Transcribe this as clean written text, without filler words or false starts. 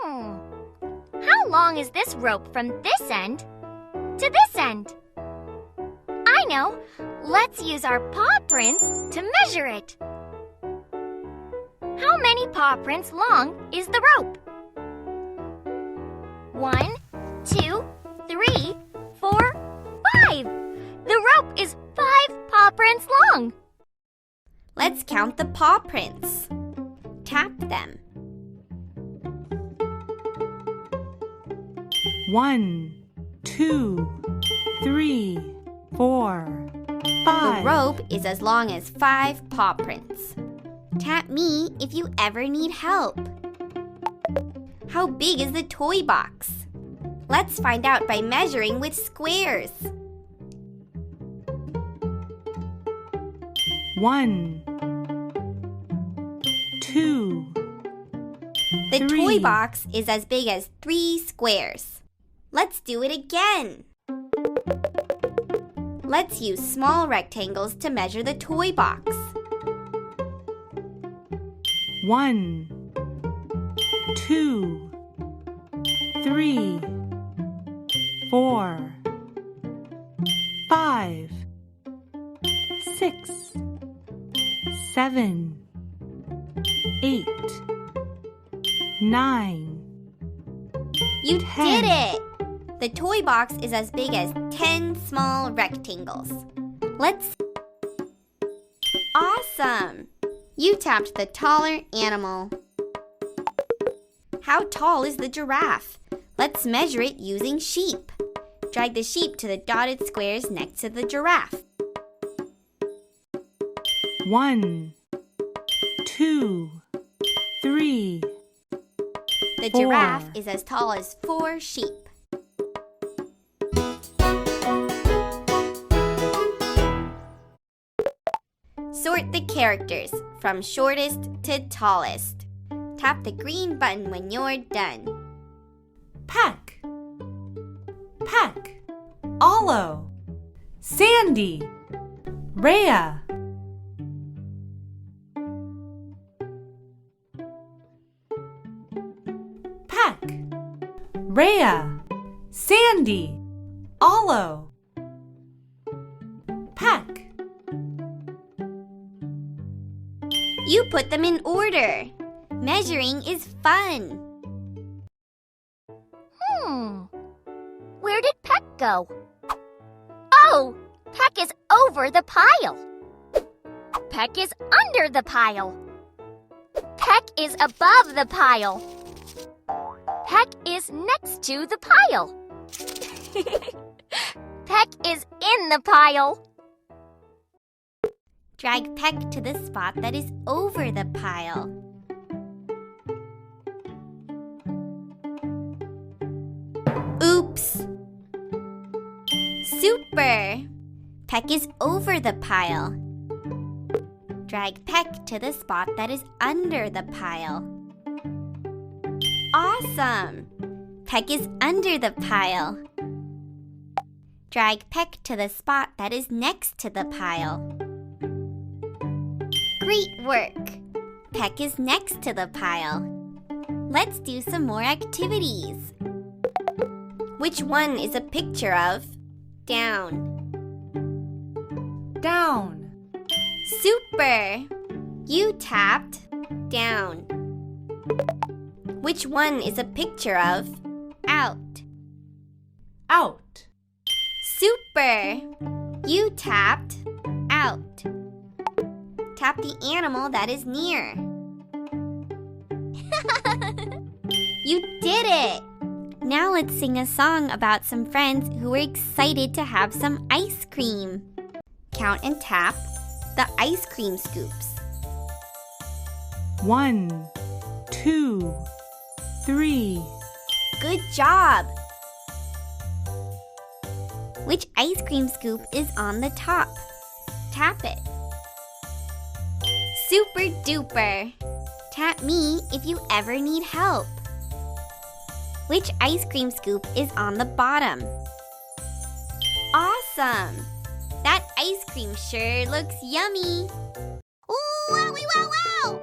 How long is this rope from this end to this end? I know. Let's use our paw prints to measure it. How many paw prints long is the rope? 1, 2, 3, 4, 5. The rope is 5 paw prints long. Let's count the paw prints. Tap them. 1, 2, 3, 4, 5. The rope is as long as 5 paw prints. Tap me if you ever need help. How big is the toy box? Let's find out by measuring with squares. 1, 2, The 3. toy box is as big as 3 squares. Let's do it again. Let's use small rectangles to measure the toy box. 1, 2, 3, 4, 5, 6, 7, 8, 9. You 10. did it! The toy box is as big as 10 small rectangles. Let's... Awesome! You tapped the taller animal. How tall is the giraffe? Let's measure it using sheep. Drag the sheep to the dotted squares next to the giraffe. 1, 2, 3. The 4. giraffe is as tall as 4 sheep. Sort the characters from shortest to tallest. Tap the green button when you're done. Peck, Peck, Olo, Sandy, Rhea. Peck, Rhea, Sandy, Olo. Peck. You put them in order. Measuring is fun. Where did Peck go? Oh, Peck is over the pile. Peck is under the pile. Peck is above the pile. Peck is next to the pile. Peck is in the pile. Drag Peck to the spot that is over the pile. Oops! Super! Peck is over the pile. Drag Peck to the spot that is under the pile. Awesome! Peck is under the pile. Drag Peck to the spot that is next to the pile. Great work! Peck is next to the pile. Let's do some more activities. Which one is a picture of down? Down. Super! You tapped down. Which one is a picture of out? Out. Super! You tapped out. Tap the animal that is near. You did it! Now let's sing a song about some friends who were excited to have some ice cream. Count and tap the ice cream scoops. 1, 2, 3. Good job! Which ice cream scoop is on the top? Tap it. Super duper! Tap me if you ever need help. Which ice cream scoop is on the bottom? Awesome! That ice cream sure looks yummy! Ooh, wowie wow wow!